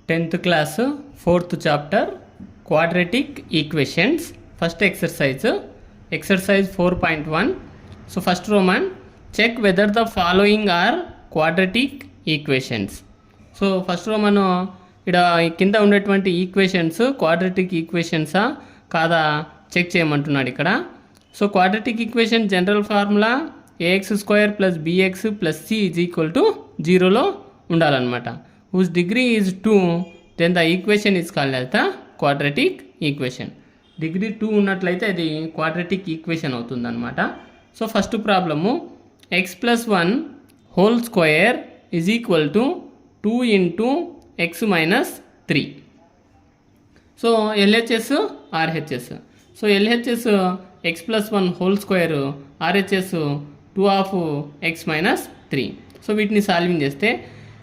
10th class 4th chapter quadratic equations. First exercise 4.1. So first Roman, check whether the following are quadratic equations. So first Roman ఇక్కడ కింద ఉండేటువంటి equations quadratic ఈక్వేషన్సా కాదా check చేయమంటున్నాడు ఇక్కడ. So quadratic equation general formula ax² + bx + c = 0లో ఉండాలన్నమాట. whose degree is 2, then the equation is called as the quadratic equation. Degree 2 ఉన్నట్లయితే అది quadratic equation అవుతుందన్నమాట. So first problem x + 1 whole square is equal to 2 × x - 3. So LHS RHS. So LHS x + 1 whole square, RHS 2 x - 3. So వీటిని solving చేస్తే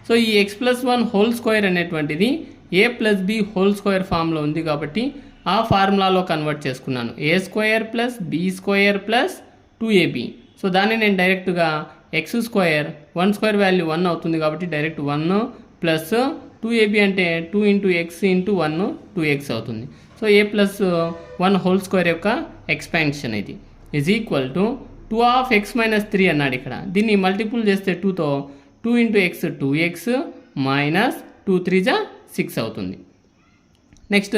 so ఈ x + 1 whole square అనేటువంటిది a + b whole square ఫామ్లో ఉంది కాబట్టి ఆ ఫార్ములాలో convert చేసుకున్నాను. a² + b² + 2ab. So దాన్ని నేను డైరెక్ట్గా x² 1² వాల్యూ 1 అవుతుంది కాబట్టి డైరెక్ట్ 1 ప్లస్ 2ab అంటే 2 × x × 1 2x అవుతుంది. సో a + 1 హోల్ స్క్వేర్ యొక్క ఎక్స్పాన్షన్ ఇది ఈజ్ ఈక్వల్ టు 2 x - 3 అన్నాడు ఇక్కడ. దీన్ని మల్టిపుల్ చేస్తే 2తో 2 × x 2x మైనస్ 2 3 6 అవుతుంది. నెక్స్ట్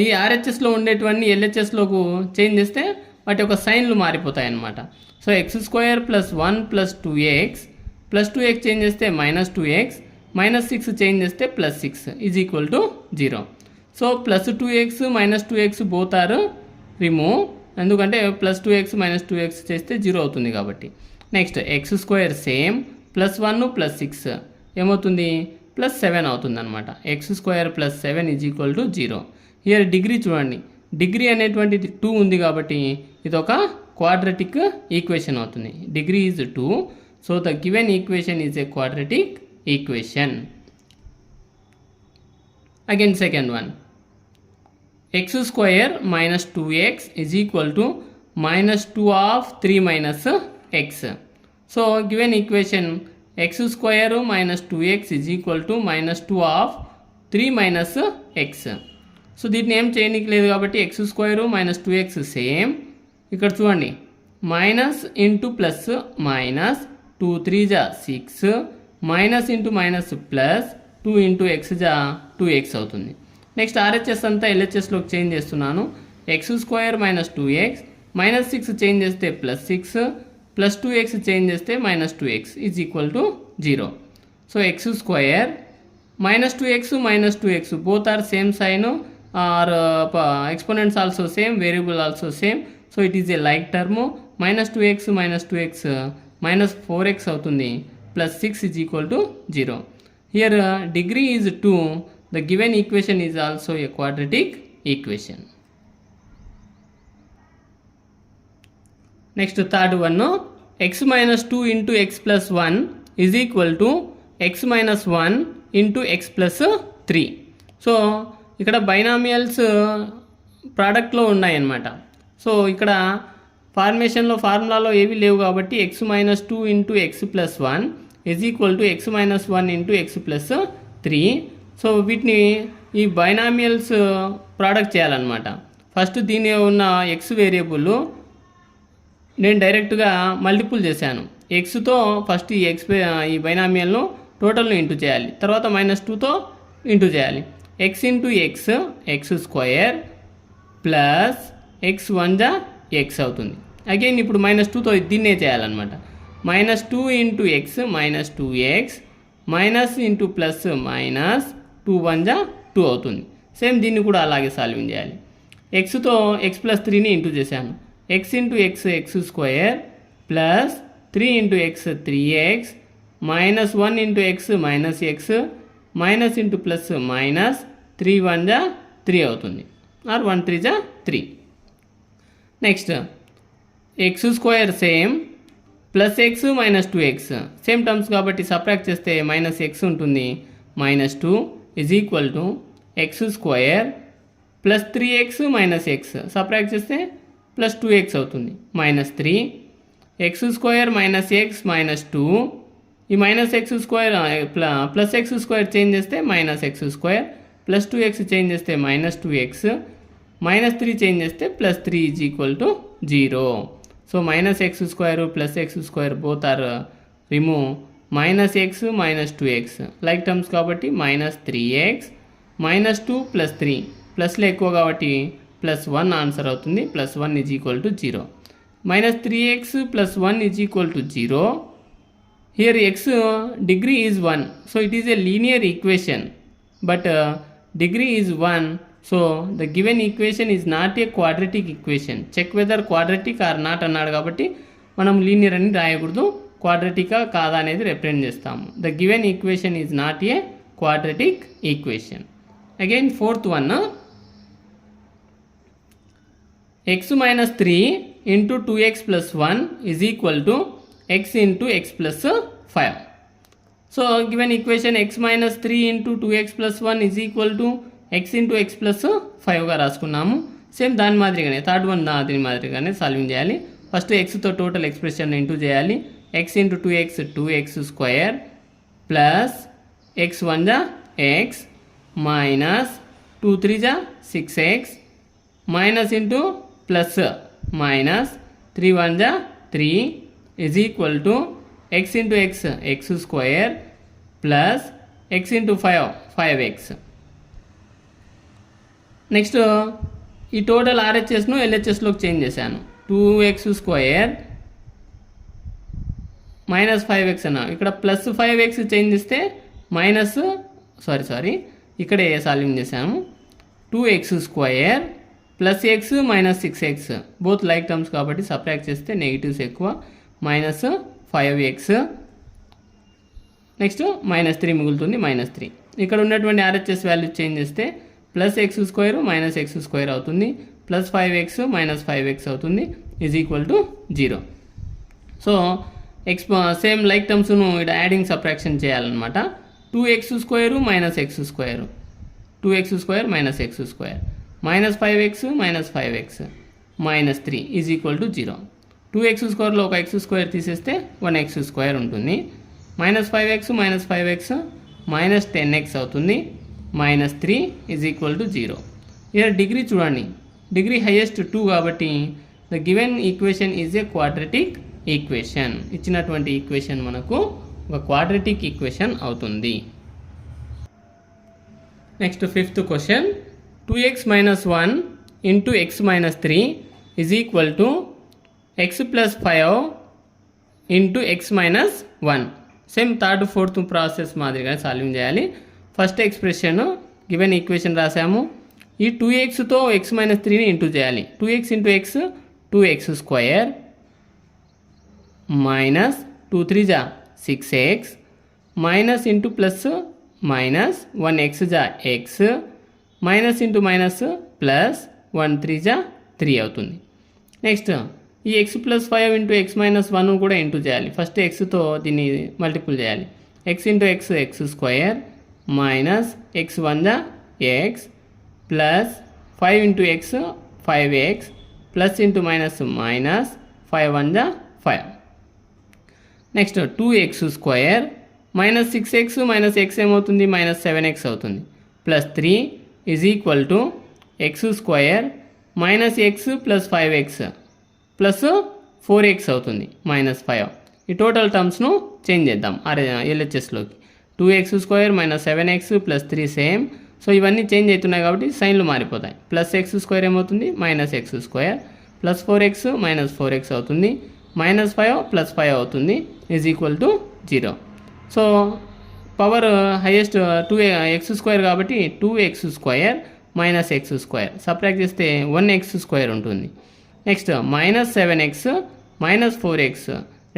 ఈ ఆర్హెచ్ఎస్లో ఉండేటువంటి ఎల్హెచ్ఎస్లోకి చేంజ్ చేస్తే వాటి యొక్క సైన్లు మారిపోతాయి అన్నమాట. So x² + 1 + 2x + 2x change చేస్తే -2x -6 చేంజ్ చేస్తే +6 is equal to 0. So +2x -2x both are remove, ఎందుకంటే +2x -2x చేస్తే 0 అవుతుంది కాబట్టి. నెక్స్ట్ x² సేమ్ +1 + 6 ఏమవుతుంది +7 అవుతుంది అనమాట. x² + 7 is equal to 0. Here degree చూడండి, డిగ్రీ అనేటువంటిది 2 ఉంది కాబట్టి ఇది ఒక క్వాడ్రాటిక్ ఈక్వేషన్ అవుతుంది. Degree is 2, so the given equation is a quadratic equation. Again second one, x² - 2x is equal to -2 / 3 - x. So given equation x² - 2x is equal to -2 / 3 - x. So దీన్ని ఏం చేయడానికి లేదు కాబట్టి x² - 2x same. ఇక్కడ చూడండి minus into plus minus 2 3 6 minus into minus plus 2 × x 2x అవుతుంది. Next RHS అంతా ఎల్హెచ్ఎస్లోకి change చేస్తున్నాను. x² - 2x -6 చేంజ్ చేస్తే +6 + 2x చేంజ్ చేస్తే -2x is equal to 0. So x² -2x -2x both are same sign are exponents also same, variable also same. So it is a like term. -2x -2x -4x అవుతుంది, +6 is equal to 0. Here degree is 2. The given equation is also a quadratic equation. Next third one, x - 2 × x + 1 is equal to x - 1 × x + 3. So ఇక్కడ బైనామియల్స్ ప్రోడక్ట్లో ఉన్నాయన్నమాట. So ఇక్కడ ఫార్ములాలో ఏవి లేవు కాబట్టి x - 2 × x + 1 is equal to x - 1 × x + 3. So వీటిని ఈ బైనామియల్స్ product చేయాలన్నమాట. First దీని ఉన్న x వేరియబుల్ నేను డైరెక్ట్గా మల్టిపుల్ చేశాను. ఎక్స్తో ఫస్ట్ ఈ బైనామియల్ను టోటల్ను ఇంటూ చేయాలి, తర్వాత -2తో ఇంటూ చేయాలి. x × x x² plus x1 x అవుతుంది. అగైన్ ఇప్పుడు -2తో దీన్నే చేయాలన్నమాట. -2 × x -2x minus into plus minus 2 1 2 అవుతుంది. సేమ్ దీన్ని కూడా అలాగే సాల్వింగ్ చేయాలి. ఎక్స్తో x + 3ని ఇంటూ చేశాను. x × x x² plus 3 × x 3x -1 × x -x minus into plus minus 3 1 3 అవుతుంది, or 1 3 3. Next x² same plus x -2x same terms కాబట్టి సబ్ట్రాక్ట్ చేస్తే -x ఉంటుంది. -2 is equal to x² plus 3x - x subtract చేస్తే +2x అవుతుంది. -3 x square minus x minus 2, ఈ minus x square plus x square change చేస్తే minus x square, plus 2x change చేస్తే minus 2x, minus 3 change చేస్తే plus 3 is equal to 0. So minus x square plus x square both are remove, minus x minus 2x like terms కాబట్టి minus 3x minus 2 plus 3, ప్లస్లో ఎక్కువ కాబట్టి plus 1 answer అవుతుంది. Plus 1 is equal to 0. Minus 3x plus 1 is equal to 0. Here x degree is 1, so it is a linear equation, but degree is 1, so the given equation is not a quadratic equation. Check whether quadratic or not అన్నాడు కాబట్టి మనం linear అని రాయకూడదు, క్వాడ్రటికా కాదా అనేది represent చేస్తాము. The given equation is not a quadratic equation. Again fourth one, X minus 3 into 2x plus 1 is equal to x into x plus 5. So given equation x minus 3 into 2x plus 1 is equal to x into x plus 5 గా రాసుకున్నాము. Same దాని మాదిరిగానే third one దీని మాదిరిగానే solving చేయాలి. First ఎక్స్తో total expression into చేయాలి. x into 2x 2x square plus x 1 జా x minus 2 3 జా 6x minus into plus minus 3 1 జా 3 is equal to x into x x square plus x into 5 5x. Next ఈ total ఆర్హెచ్ఎస్ను ఎల్హెచ్ఎస్లోకి change చేశాను. 2x square minus 5x అన్నా, ఇక్కడ plus 5x change చేస్తే మైనస్ సారీ ఇక్కడే సాల్వింగ్ చేశాము. 2x square plus x minus 6x both like terms కాబట్టి సబ్ట్రాక్ట్ చేస్తే నెగిటివ్స్ ఎక్కువ, మైనస్ 5x నెక్స్ట్ మైనస్ 3 మిగులుతుంది, మైనస్ 3. ఇక్కడ ఉన్నటువంటి ఆర్హెచ్ఎస్ వాల్యూ చేంజ్ చేస్తే plus x square minus x square అవుతుంది, ప్లస్ 5x మైనస్ 5x అవుతుంది, is equal to 0. So same like టర్మ్స్ను ఇక్కడ యాడింగ్ సబ్ట్రాక్షన్ చేయాలన్నమాట. 2x square minus x square, 2x square minus x square minus 5x minus 5x minus 3 is equal to 0. 2x స్క్వేర్లో ఒక x square తీసేస్తే 1x square ఉంటుంది, minus 5x minus 5x minus 10x అవుతుంది, minus 3 is equal to 0. ఇక్కడ degree చూడండి, degree highest 2 కాబట్టి the given equation is a quadratic equation. ఇచ్చినటువంటి equation మనకు ఒక క్వాడ్రటిక్ ఈక్వేషన్ అవుతుంది. Next fifth question, 2x minus 1 into x minus 3 is equal to x plus 5 into x minus 1. Same third fourth process మాదిరిగా solving చేయాలి. First expression given equation రాసాము, ఈ 2xతో x minus 3ని into చేయాలి. 2x into x 2x square minus 2 3 జా 6x minus into plus minus 1x జా x minus into minus plus 1 3 జా 3 అవుతుంది. Next ఈ x plus 5 into x minus 1 కూడా into చేయాలి. First xతో దీన్ని మల్టిపుల్ చేయాలి. x into x x square minus x 1 జా x plus 5 into x 5x plus into minus minus 5 1 జా 5. Next 2x square minus 6x minus x ఏమవుతుంది, minus 7x అవుతుంది, plus 3 is equal to x square minus x plus 5x plus 4x అవుతుంది, minus 5. ఈ total టర్మ్స్ను change చేద్దాం ఎల్హెచ్ఎస్లోకి. 2x square minus 7x plus 3 same, so ఇవన్నీ change అవుతున్నాయి కాబట్టి సైన్లు మారిపోతాయి. Plus x square ఏమవుతుంది, minus x square plus 4x minus 4x అవుతుంది, minus 5 plus 5 అవుతుంది, is equal to 0. So power highest 2x square కాబట్టి 2x square minus x square subtract చేస్తే 1x square ఉంటుంది. Next minus 7x minus 4x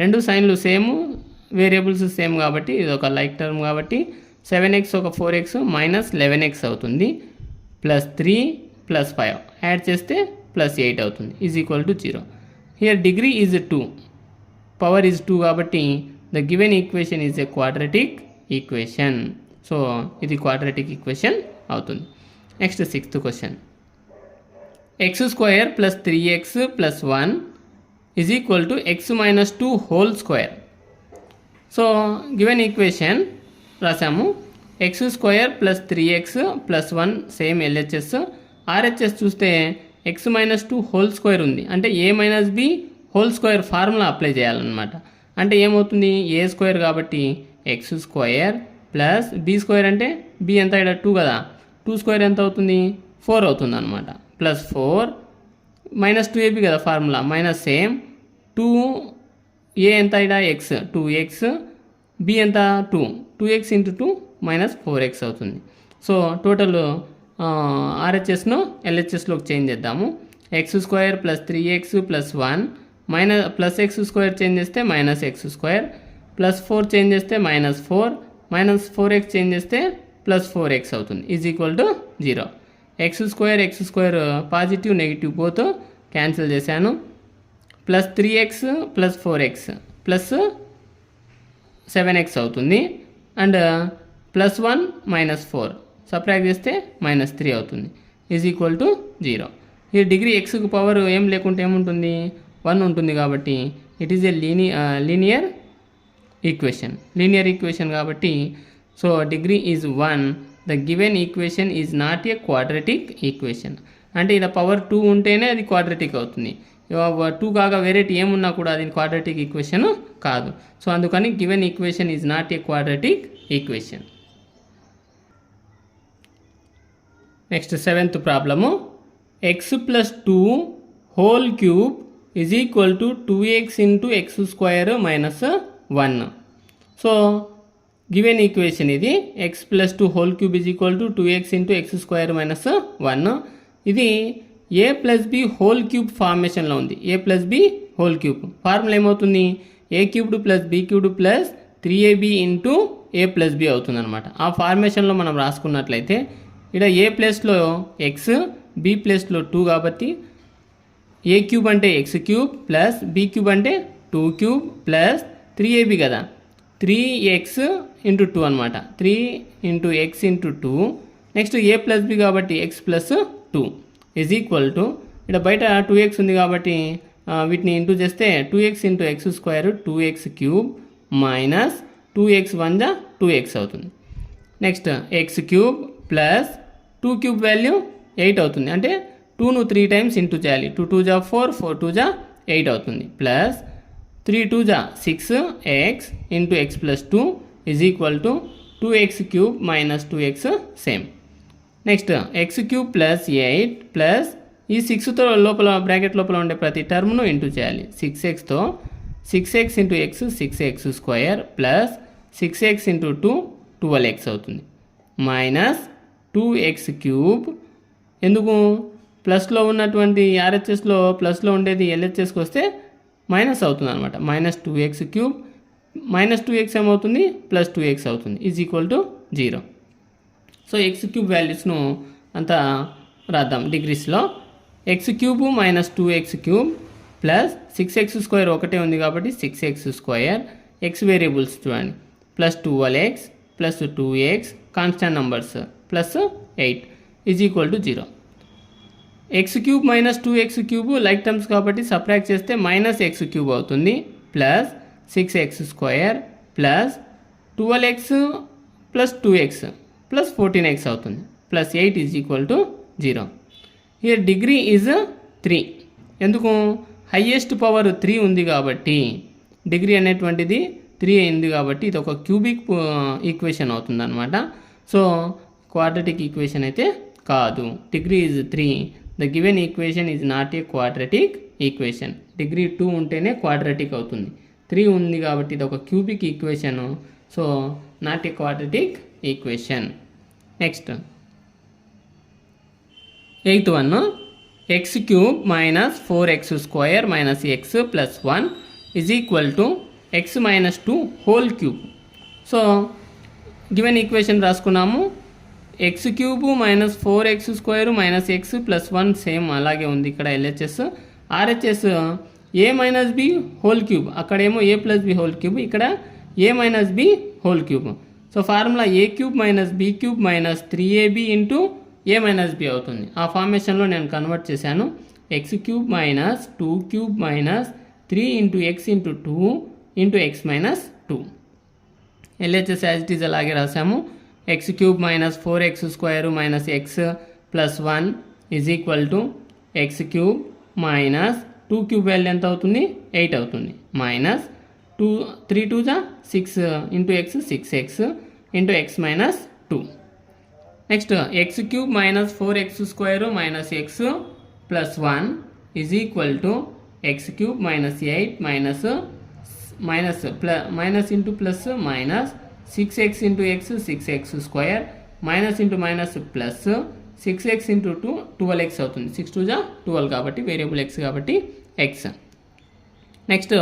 రెండు సైన్లు same, variables same కాబట్టి ఇది ఒక like term కాబట్టి 7x ఒక 4x మైనస్ 11x అవుతుంది, ప్లస్ 3 ప్లస్ 5 యాడ్ చేస్తే ప్లస్ 8 అవుతుంది, is equal to 0. Here degree is 2, power is 2 కాబట్టి the given equation is a quadratic equation. So ఇది క్వాడ్రటిక్ ఈక్వేషన్ అవుతుంది. Next sixth question, x square plus 3x plus 1 is equal to x minus 2 whole square. So given equation రాసాము. X square plus 3x plus 1 same LHS. RHS చూస్తే x minus 2 whole square ఉంది, అంటే a minus b whole square formula apply చేయాలన్నమాట. అంటే ఏమవుతుంది, a square కాబట్టి x square plus b square అంటే b ఎంత ఇక్కడ 2 కదా, 2 స్క్వేర్ ఎంత అవుతుంది 4 అవుతుంది అనమాట. ప్లస్ 4 మైనస్ 2ab కదా ఫార్ములా, మైనస్ సేమ్ 2 ఏ ఎంత ఇక్కడ ఎక్స్ 2x, బి ఎంత 2x ఇంటూ 2 మైనస్ 4x అవుతుంది. సో టోటల్ ఆర్హెచ్ఎస్ను ఎల్హెచ్ఎస్లోకి చేంజ్ చేద్దాము. X square plus 3x plus 1 minus plus x square change చేస్తే minus x square, plus 4 change చేస్తే మైనస్ 4, మైనస్ 4x చేంజ్ చేస్తే ప్లస్ 4x అవుతుంది. Is equal to 0. X square positive negative పోతూ cancel చేశాను. Plus 3x plus 4x plus 7x అవుతుంది. And plus 1 minus 4 subtract చేస్తే minus 3 అవుతుంది. Is equal to 0. ఈ degree ఎక్స్కు power ఏం లేకుంటే ఏముంటుంది 1 ఉంటుంది కాబట్టి it is a linear equation కాబట్టి so degree is 1. The given equation is not a quadratic equation. అంటే ఇలా పవర్ 2 ఉంటేనే అది క్వాడ్రటిక్ అవుతుంది. 2 కాగా వేరేటి ఏమున్నా కూడా అది క్వాడ్రటిక్ ఈక్వేషన్ కాదు. సో అందుకని given equation is not a quadratic equation. Next 7th problem. X plus 2 whole cube is equal to 2x into x square minus 1. So given equation ఇది x plus 2 whole cube is equal to 2x into x square minus 1. ఇది a plus b whole cube ఫార్మేషన్లో ఉంది. A plus b whole cube formula ఏమవుతుంది, a cubed plus B cubed plus 3ab into A plus B అవుతుంది అనమాట. ఆ ఫార్మేషన్లో మనం రాసుకున్నట్లయితే ఇక్కడ ఏ ప్లేస్లో ఎక్స్, బి ప్లేస్లో 2 కాబట్టి ఏ క్యూబ్ అంటే x cube plus b cube అంటే 2 క్యూబ్ ప్లస్ 3ab కదా, 3x ఇంటూ 2 అనమాట. 3 ఇంటూ ఎక్స్ ఇంటూ 2. నెక్స్ట్ ఏ ప్లస్ బి కాబట్టి X plus 2 is equal to ఇక్కడ బయట 2x ఉంది కాబట్టి వీటిని ఇంటూ చేస్తే 2x into x square 2x cube minus 2x 1 జా 2x అవుతుంది. Next X cube plus 2 cube value 8 అవుతుంది. అంటే 2ను 3 టైమ్స్ ఇంటూ చేయాలి. 2 2 జా 4, 4 2 జా 8 అవుతుంది. ప్లస్ 3 2 జా 6x into X plus 2 is equal to 2x cube minus 2x same. Next X cube plus 8 plus ఈ 6తో లోపల బ్రాకెట్ లోపల ఉండే ప్రతి టర్మ్ను ఇంటూ చేయాలి. 6xతో 6x into X 6x square plus 6x into 2 12x అవుతుంది. మైనస్ 2x క్యూబ్, ఎందుకు ప్లస్లో ఉన్నటువంటి ఆర్హెచ్ఎస్లో ప్లస్లో ఉండేది ఎల్హెచ్ఎస్కి వస్తే మైనస్ అవుతుంది అనమాట. Minus 2x cube minus 2x ఏమవుతుంది ప్లస్ 2x అవుతుంది. Is equal to 0. So x cube వాల్యూస్ను అంతా రాద్దాం డిగ్రీస్లో. X cube minus 2x cube plus 6x square ఒకటే ఉంది కాబట్టి 6x స్క్వేర్, ఎక్స్ వేరియబుల్స్ చూడండి, plus 12x plus 2x constant numbers plus 8 is equal to 0. X cube minus 2x cube like terms కాబట్టి subtract చేస్తే మైనస్ ఎక్స్ క్యూబ్ అవుతుంది plus 6x square plus 12x plus 2x plus 14x అవుతుంది plus 8 is equal to 0. Here degree is 3. ఎందుకు highest power 3 ఉంది కాబట్టి degree అనేటువంటిది 3 అయింది కాబట్టి ఇది ఒక క్యూబిక్ ఈక్వేషన్ అవుతుంది అనమాట. సో క్వాడ్రటిక్ ఈక్వేషన్ అయితే కాదు. Degree is 3. The given equation is not a quadratic equation. Degree 2 ఉంటేనే క్వాడ్రటిక్ అవుతుంది. 3 ఉంది కాబట్టి ఇది ఒక cubic equation. So not a quadratic equation. Next 8th one, x cube minus 4x square minus x plus 1 is equal to x minus 2 whole cube. So given equation రాసుకున్నాము. X cube minus 4x square minus x plus 1 same అలాగే ఉంది ఇక్కడ LHS. RHS a minus b whole cube, అక్కడేమో a plus b whole cube, ఇక్కడ a minus b whole cube. So formula a cube minus b cube minus 3ab into a minus b అవుతుంది. ఆ ఫార్మేషన్లో నేను convert చేశాను. X cube minus 2 cube minus 3 into x into 2 into x minus 2. LHS as it is అలాగే రాసాము. x cube minus 4x square minus x plus 1 is equal to x cube minus 2 cube value ఎంత అవుతుంది 8 అవుతుంది minus 2 3 2 जा 6 into x 6x into x minus 2. Next x cube minus 4x square minus x plus 1 is equal to x cube minus 8 minus into plus minus 6x into x 6x square minus into minus plus 6x into 2 12x అవుతుంది 6 2 जा 12 కాబట్టి variable x కాబట్టి x. Next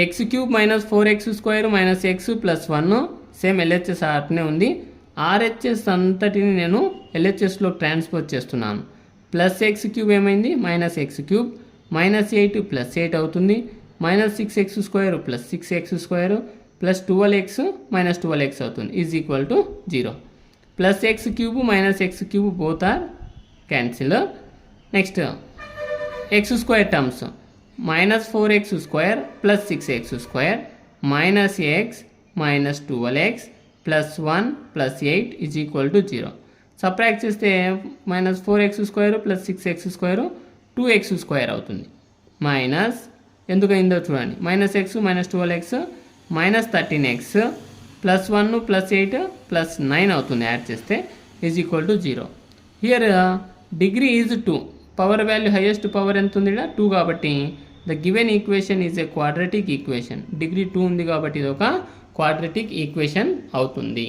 x cube minus 4x square minus x plus 1 same LHS అట్నే ఉంది. RHS అంతటిని నేను LHSలో transfer చేస్తున్నాను. ప్లస్ ఎక్స్ క్యూబ్ ఏమైంది minus x cube minus 8 plus 8 అవుతుంది minus 6x square plus 6x square plus 12x minus 12x అవుతుంది is equal to 0. Plus x cube minus x cube both are cancel. Next x square terms minus 4x square plus 6x square minus x minus 12x plus 1 plus 8 is equal to 0. Subtract చేస్తే minus 4x square plus 6x square 2x square అవుతుంది minus ఎందుకైందో చూడండి minus x minus 12x minus 13x plus 1 plus 8 plus 9 అవుతుంది add చేస్తే is equal to 0. Here degree is 2 power value highest power ఎంత ఉంది 2 కాబట్టి the given equation is a quadratic equation. Degree 2 ఉంది కాబట్టి ఇది ఒక క్వాడ్రాటిక్ ఈక్వేషన్ అవుతుంది.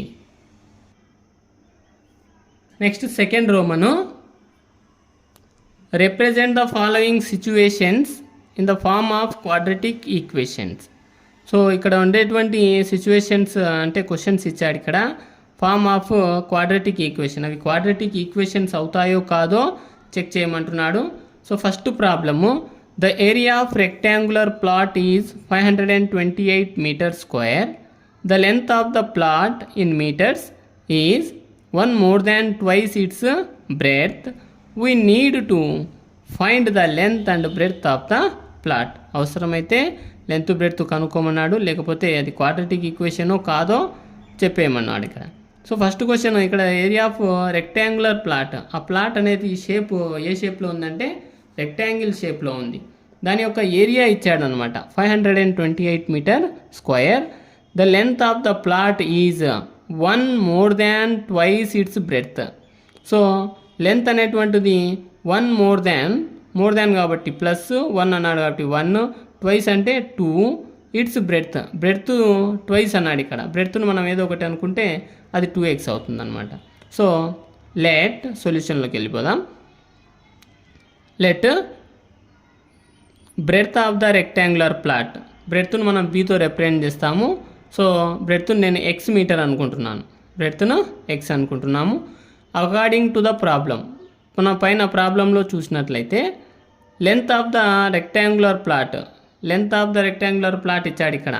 Next second Roman represent the following situations in the form of quadratic equations. So ఇక్కడ ఉండేటువంటి సిచ్యువేషన్స్ అంటే క్వశ్చన్స్ ఇచ్చాడు ఇక్కడ ఫార్మ్ ఆఫ్ క్వాడ్రాటిక్ ఈక్వేషన్. అవి క్వాడ్రాటిక్ ఈక్వేషన్స్ అవుతాయో కాదో చెక్ చేయమంటున్నాడు. So first problem the area of rectangular plot is 528 metre square. The length of the plot in metres is 1 more than twice its breadth. We need to find the length and breadth of the plot. అవసరమైతే length breadth కనుక్కోమన్నాడు, లేకపోతే అది quadratic ఈక్వేషనో కాదో చెప్పేయమన్నాడు ఇక్కడ. So first question ఇక్కడ area of rectangular plot. ఆ plot అనేది shape ఏ షేప్లో ఉందంటే రెక్టాంగిల్ షేప్లో ఉంది. దాని యొక్క ఏరియా ఇచ్చాడు అనమాట 528 metre square. The length of the plot is 1 more than twice its breadth. So length అనేటువంటిది 1 more than కాబట్టి ప్లస్ 1 అన్నాడు కాబట్టి 1 ట్వైస్ అంటే 2 ఇట్స్ బ్రెడ్త్ ట్వైస్ అన్నాడు ఇక్కడ. బ్రెడ్త్ను మనం ఏదో ఒకటి అనుకుంటే అది 2x అవుతుంది అనమాట. సో లెట్ సొల్యూషన్లోకి వెళ్ళిపోదాం. Let breadth of the rectangular plot. బ్రెడ్త్ను మనం బీతో రిప్రజెంట్ చేస్తాము. సో బ్రెడ్త్ను నేను x మీటర్ అనుకుంటున్నాను, బ్రెడ్త్ను x అనుకుంటున్నాము. అకార్డింగ్ టు ద ప్రాబ్లం మన పైన ప్రాబ్లంలో చూసినట్లయితే length of the rectangular plot ఇచ్చాడు ఇక్కడ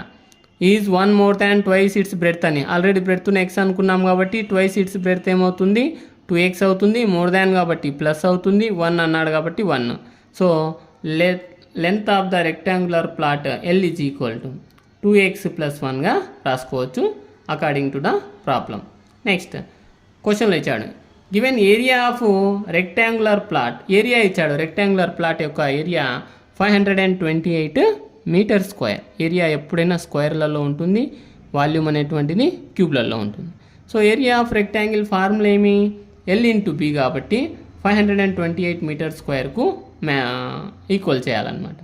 is 1 more than twice its breadth అని. ఆల్రెడీ బ్రెడ్త్ను x అనుకున్నాం కాబట్టి ట్వైస్ ఇట్స్ బ్రెడ్త్ ఏమవుతుంది 2x అవుతుంది. మోర్ దాన్ కాబట్టి ప్లస్ అవుతుంది, 1 అన్నాడు కాబట్టి 1. So length of the rectangular plot L is equal to 2x plus 1గా రాసుకోవచ్చు according to the problem. Next క్వశ్చన్లో ఇచ్చాడు given area of rectangular plot. Area ఇచ్చాడు, రెక్టాంగులర్ ప్లాట్ యొక్క ఏరియా 528 మీటర్ స్క్వేర్. ఏరియా ఎప్పుడైనా స్క్వేర్లలో ఉంటుంది, వాల్యూమ్ అనేటువంటిది క్యూబ్లలో ఉంటుంది. So area of rectangle formula ఏమి L ఇంటూ బి కాబట్టి 528 మీటర్ స్క్వేర్కు ఈక్వల్ చేయాలన్నమాట.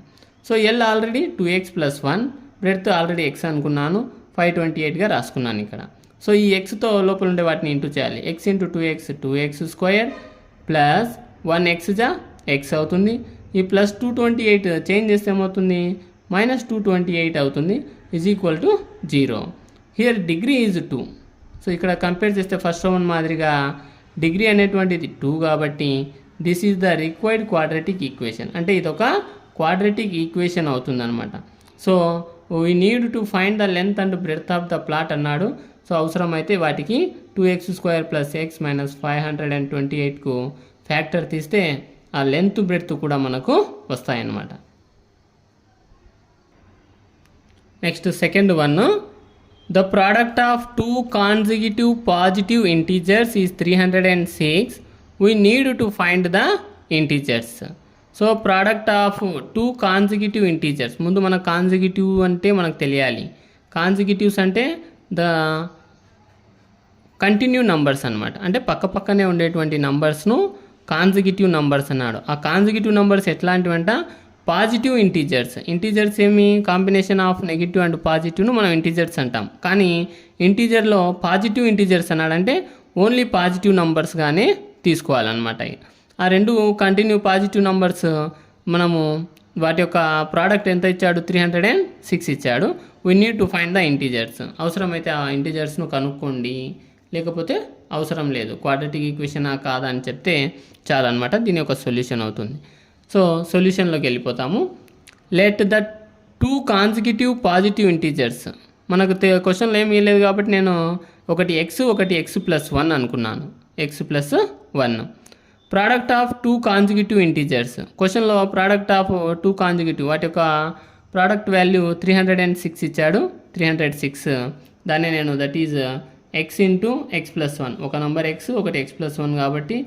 So L already 2x plus 1, breadth already x అనుకున్నాను, 528గా రాసుకున్నాను ఇక్కడ. సో ఈ ఎక్స్తో లోపల ఉండే వాటిని ఇంటూ చేయాలి. x into 2x square plus 1x జా x అవుతుంది. ఈ ప్లస్ 228 చేంజ్ చేస్తే ఏమవుతుంది మైనస్ 228 అవుతుంది is equal to 0. Here degree is 2. So ఇక్కడ కంపేర్ చేస్తే ఫస్ట్ వన్ మాదిరిగా డిగ్రీ అనేటువంటిది 2 కాబట్టి this is the required quadratic equation. అంటే ఇది ఒక క్వాడ్రాటిక్ ఈక్వేషన్ అవుతుంది అనమాట. So we need to find the length and breadth of the plot అన్నాడు. సో అవసరమైతే వాటికి 2x square plus x minus 528కు ఫ్యాక్టర్ తీస్తే ఆ లెంత్ బ్రెడ్త్ కూడా మనకు వస్తాయన్నమాట. Next second one, the product of two consecutive positive integers is 306. We need to find the integers. So product of two consecutive integers, ముందు మన consecutive అంటే మనకు తెలియాలి. కాన్సిక్యూటివ్స్ అంటే ద కంటిన్యూ నంబర్స్ అనమాట, అంటే పక్కనే ఉండేటువంటి నంబర్స్ను కాన్సిక్యూటివ్ నంబర్స్ అన్నాడు. ఆ కాన్సిక్యూటివ్ నంబర్స్ ఎట్లాంటివంట, పాజిటివ్ ఇంటీజర్స్. ఇంటీజర్స్ ఏమి, కాంబినేషన్ ఆఫ్ నెగిటివ్ అండ్ పాజిటివ్ను మనం ఇంటీజర్స్ అంటాం. కానీ ఇంటీజర్లో పాజిటివ్ ఇంటీజర్స్ అన్నాడంటే ఓన్లీ పాజిటివ్ నంబర్స్గానే తీసుకోవాలన్నమాట. ఆ రెండు కంటిన్యూ పాజిటివ్ నంబర్స్ మనము వాటి యొక్క ప్రోడక్ట్ ఎంత ఇచ్చాడు, 306 ఇచ్చాడు. We need to find the integers. అవసరమైతే ఆ ఇంటీజర్స్ను కనుక్కోండి, లేకపోతే అవసరం లేదు. క్వాడ్రాటిక్ ఈక్వేషనా కాదా అని చెప్తే చాలన్నమాట, దీని యొక్క సొల్యూషన్ అవుతుంది. సో సొల్యూషన్లోకి వెళ్ళిపోతాము. Let the two consecutive positive integers, మనకు క్వశ్చన్లో ఏమీ లేదు కాబట్టి నేను ఒకటి ఎక్స్ ఒకటి x+1 అనుకున్నాను, x+1. Product of two consecutive integers, క్వశ్చన్లో ప్రోడక్ట్ ఆఫ్ టూ కాన్సిక్యూటివ్ వాటి యొక్క ప్రోడక్ట్ వాల్యూ 306 ఇచ్చాడు, 306. దాన్ని నేను that is x into x+1, ఒక నెంబర్ x ఒకటి x+1 కాబట్టి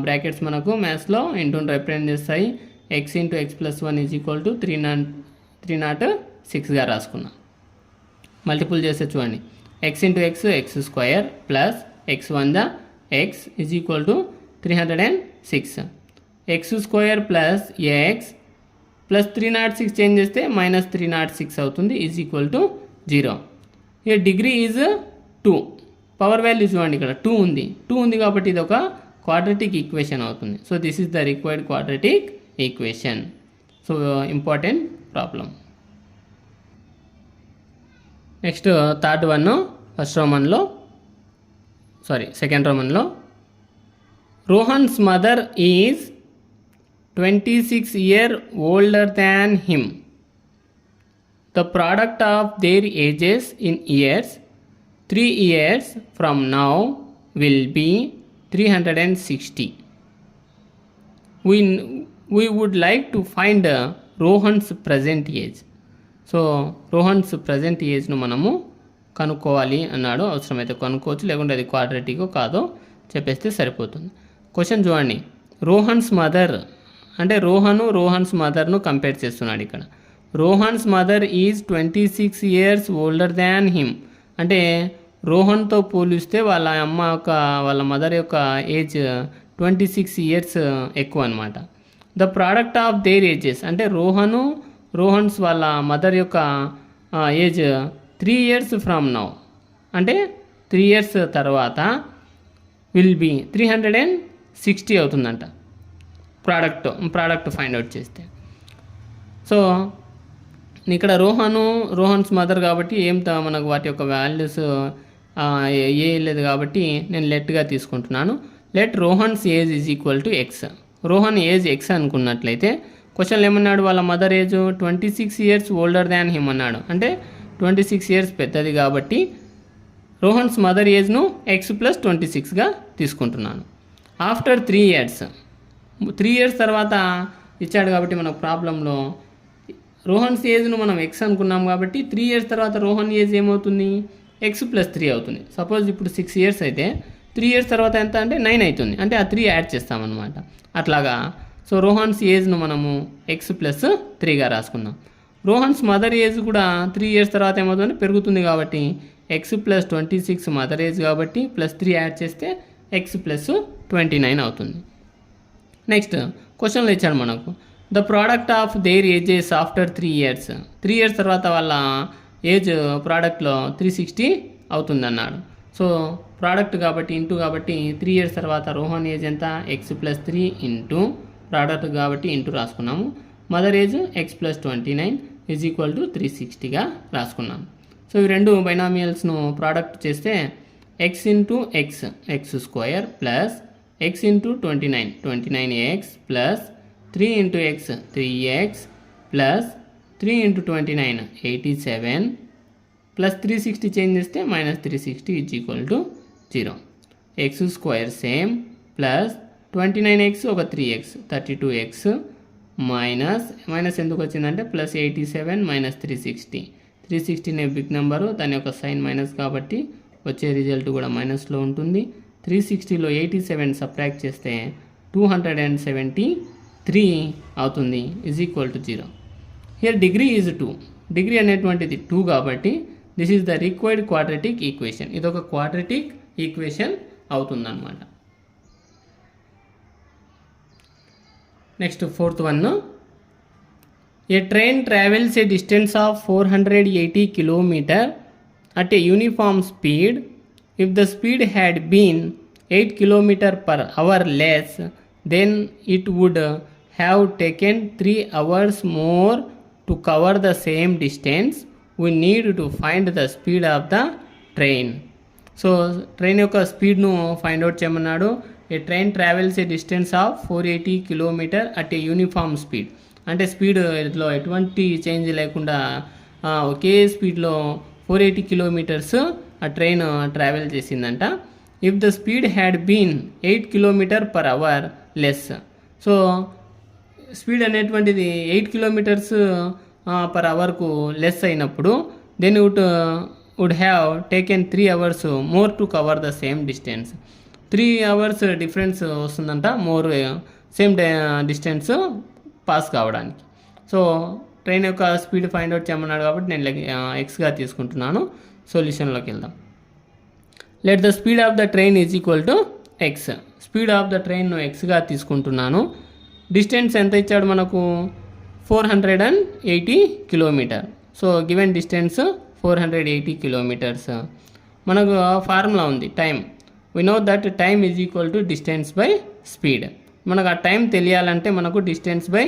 బ్రాకెట్స్ మనకు మ్యాథ్స్లో ఇంటూని రిప్రజెంట్ చేస్తాయి. x into x+1 is equal to 306గా రాసుకున్నాం. మల్టిపుల్ చేస్తే చూడండి, x into x x² plus x1 x is equal to 306. x² plus x plus 306 change చేస్తే -306 అవుతుంది, ఈజ్ ఈక్వల్ టు 0. ఈ డిగ్రీ ఈజ్ 2. పవర్ వాల్యూ చూడండి, ఇక్కడ 2 ఉంది కాబట్టి ఇది ఒక క్వాడ్రాటిక్ ఈక్వేషన్ అవుతుంది. So this is the required quadratic equation. So important problem. Next third one, second రోమన్లో Rohan's mother is 26 years older than him. The product of their ages in years 3 years from now will be 360. We would like to find Rohan's present age. So Rohan's present ఏజ్ను మనము కనుక్కోవాలి అన్నాడు. అవసరమైతే కనుక్కోవచ్చు, లేకుంటే అది quadratic కాదో చెప్పేస్తే సరిపోతుంది. క్వశ్చన్ చూడండి, రోహన్స్ మదర్ అంటే రోహన్స్ మదర్ను కంపేర్ చేస్తున్నాడు ఇక్కడ. Rohan's mother is 26 years older than him, అంటే రోహన్తో పోలిస్తే వాళ్ళ మదర్ యొక్క ఏజ్ 26 years ఎక్కువ అనమాట. The product of their ages అంటే రోహన్స్ వాళ్ళ మదర్ యొక్క ఏజ్ 3 years ఫ్రమ్ నౌ, అంటే 3 years తర్వాత విల్ బీ 360 అవుతుందంట ప్రోడక్ట్ ఫైండ్ అవుట్ చేస్తే. సో ఇక్కడ రోహన్స్ మదర్ కాబట్టి మనకు వాటి యొక్క వాల్యూస్ లేదు కాబట్టి నేను లెట్గా తీసుకుంటున్నాను. Let Rohan's age is equal to X. Rohan age X అనుకున్నట్లయితే క్వశ్చన్లు ఏమన్నాడు, వాళ్ళ mother age 26 years older than him అన్నాడు, అంటే 26 years పెద్దది కాబట్టి రోహన్స్ మదర్ ఏజ్ను x+26గా తీసుకుంటున్నాను. ఆఫ్టర్ 3 years తర్వాత ఇచ్చాడు కాబట్టి మనకు ప్రాబ్లంలో రోహన్స్ ఏజ్ను మనం ఎక్స్ అనుకున్నాం కాబట్టి 3 years తర్వాత రోహన్ ఏజ్ ఏమవుతుంది, x+3 అవుతుంది. సపోజ్ ఇప్పుడు 6 years అయితే 3 years తర్వాత ఎంత అంటే 9 అవుతుంది, అంటే ఆ 3 యాడ్ చేస్తామన్నమాట అట్లాగా. సో రోహన్స్ ఏజ్ను మనము x+3గా రాసుకున్నాం. రోహన్స్ మదర్ ఏజ్ కూడా 3 years తర్వాత ఏమవుతుంది, పెరుగుతుంది కాబట్టి x+26 మదర్ ఏజ్ కాబట్టి +3 యాడ్ చేస్తే x+29 అవుతుంది. నెక్స్ట్ క్వశ్చన్లో ఇచ్చాడు మనకు, the product of their ages after 3 years. 3 years తర్వాత వాళ్ళ ఏజ్ ప్రోడక్ట్లో 360 అవుతుంది అన్నాడు. సో ప్రోడక్ట్ కాబట్టి ఇంటూ కాబట్టి 3 years తర్వాత రోహన్ ఏజ్ ఎంత, x+3 ఇంటూ ప్రోడక్ట్ కాబట్టి ఇంటూ రాసుకున్నాము. Mother age x+29 is equal to 360గా రాసుకున్నాము. సో ఈ రెండు బైనామియల్స్ను ప్రోడక్ట్ చేస్తే x into x² plus x into 29x plus 3 into x 3x plus 3 into 29 87 plus 360 change చేస్తే -360 is equal to 0. x² same plus 29x ఒక 3x 32x minus ఎందుకు వచ్చిందంటే +87 -360 360 అనే బిగ్ నెంబరు, దాని యొక్క సైన్ మైనస్ కాబట్టి వచ్చే రిజల్ట్ కూడా మైనస్లో ఉంటుంది. 360లో 87 సబ్ట్రాక్ట్ చేస్తే 273 అవుతుంది, is equal to 0. Here degree is 2. Degree అనేటువంటిది 2 కాబట్టి this is the required quadratic equation. ఇది ఒక క్వాడ్రాటిక్ ఈక్వేషన్ అవుతుందన్నమాట. Next fourth one. A train travels a distance of 480 km at a uniform speed. If the speed had been 8 km per hour less, then it would have taken 3 hours more to cover the same distance. We need to find the speed of the train. So train యొక్క స్పీడ్ను find out చేయమన్నాడు. A train travels a distance of 480 km at a uniform speed. అంటే స్పీడ్లో ఎటువంటి change లేకుండా ఒకే స్పీడ్లో 480 km ఆ train travel చేసిందంట. If the speed had been 8 km per hour less. So speed అనేటువంటిది 8 km per hourకు లెస్ అయినప్పుడు then would have taken 3 hours more to cover the same distance. 3 hours difference వస్తుందంట more same distance pass కావడానికి. So train యొక్క speed find out చేయమన్నాడు కాబట్టి నేను ఎక్స్గా తీసుకుంటున్నాను. సొల్యూషన్లోకి వెళ్దాం. Let the speed of the train is equal to X. Speed of the train ఎక్స్గా తీసుకుంటున్నాను. డిస్టెన్స్ ఎంత ఇచ్చాడు మనకు? 480 km. So given distance 480 km. మనకు ఫార్ములా ఉంది time. We know that time is equal to distance by speed. మనకు ఆ time తెలియాలంటే మనకు డిస్టెన్స్ బై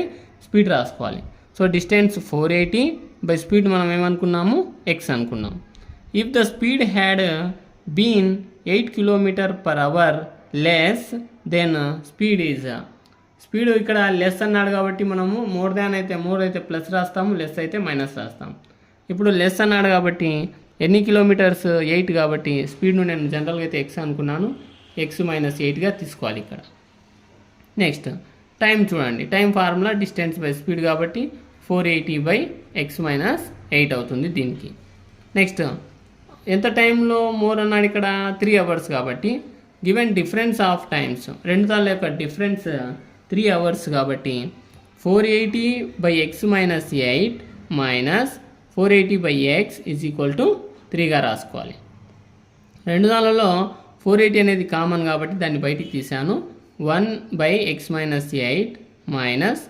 స్పీడ్ రాసుకోవాలి. సో డిస్టెన్స్ 480 బై స్పీడ్ మనం ఏమనుకున్నాము? ఎక్స్ అనుకున్నాం. If the speed had been 8 km per hour less then speed is. Speed ఇక్కడ less అన్నాడు కాబట్టి మనము మోర్ అయితే ప్లస్ రాస్తాము, లెస్ అయితే మైనస్ రాస్తాము. ఇప్పుడు లెస్ అన్నాడు కాబట్టి ఎన్ని కిలోమీటర్స్? 8 కాబట్టి స్పీడ్ను నేను జనరల్గా అయితే ఎక్స్ అనుకున్నాను, ఎక్స్ మైనస్ 8గా తీసుకోవాలి ఇక్కడ. నెక్స్ట్ టైం చూడండి. Time formula distance by speed కాబట్టి 480 బై ఎక్స్ మైనస్ 8 అవుతుంది దీనికి. నెక్స్ట్ ఎంత టైంలో మోర్ అన్నాడు ఇక్కడ? 3 hours కాబట్టి గివెన్ డిఫరెన్స్ ఆఫ్ టైమ్స్, రెండు దాని యొక్క డిఫరెన్స్ 3 hours కాబట్టి 480 by x minus 8 minus 480 by x is equal to 3గా రాసుకోవాలి. రెండు దానిలో 480 అనేది కామన్ కాబట్టి దాన్ని బయటికి తీసాను. 1 by x minus 8 minus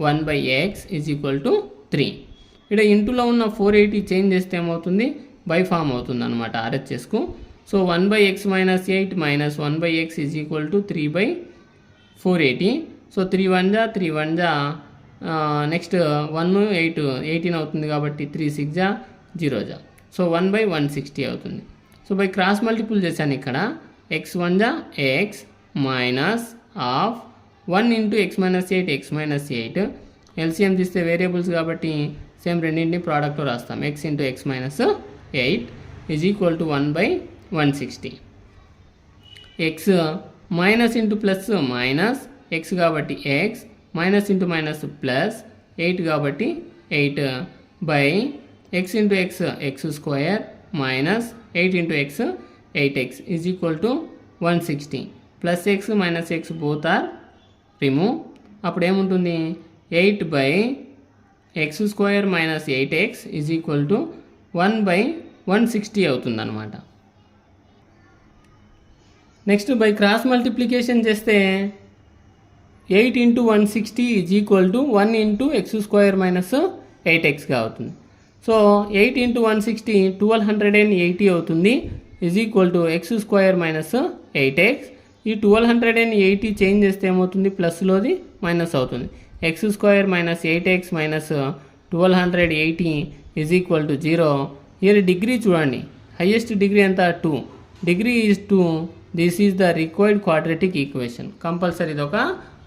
1 by x is equal to 3. ఇక్కడ ఇంటూలో ఉన్న 480 చేంజ్ చేస్తే ఏమవుతుంది? బై ఫామ్ అవుతుంది అనమాట ఆర్హెచ్ఎస్కు. So 1 by x minus 8 minus 1 by x is equal to 3 by 480. So 3 1 జా 3 1 జా నెక్స్ట్ 1 8 18 అవుతుంది కాబట్టి 3 6 జా 0 జా. సో 1 బై 160 అవుతుంది. సో బై క్రాస్ మల్టిపుల్ చేశాను ఇక్కడ. ఎక్స్ 1 జా x minus of 1 into x minus 8 x minus 8. LCM తీస్తే వేరియబుల్స్ కాబట్టి సేమ్ రెండింటిని ప్రోడక్ట్లో రాస్తాం. X into x minus 8 is equal to 1 by 160. X minus into plus minus, x కాబట్టి x minus into minus plus 8 కాబట్టి 8 by x into x x square minus 8 into x 8x is equal to 160. Plus x minus x both are remove. అప్పుడు ఏముంటుంది? 8 by x square minus 8x is equal to 1 by 160 అవుతుంది అనమాట. Next by cross multiplication చేస్తే 8 into 160 is equal to 1 into x square minus 8xగా అవుతుంది. So 8 into 160 1280 అవుతుంది, is equal to x square minus 8x. ఈ 1280 change చేస్తే ఏమవుతుంది? ప్లస్లోది మైనస్ అవుతుంది. X square minus 8x minus 1280 is equal to 0. ఇయర్ డిగ్రీ చూడండి, హైయెస్ట్ డిగ్రీ ఎంత? 2. Degree is 2. This is the required quadratic equation. Compulsory ఇది ఒక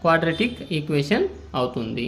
క్వాడ్రాటిక్ ఈక్వేషన్ అవుతుంది.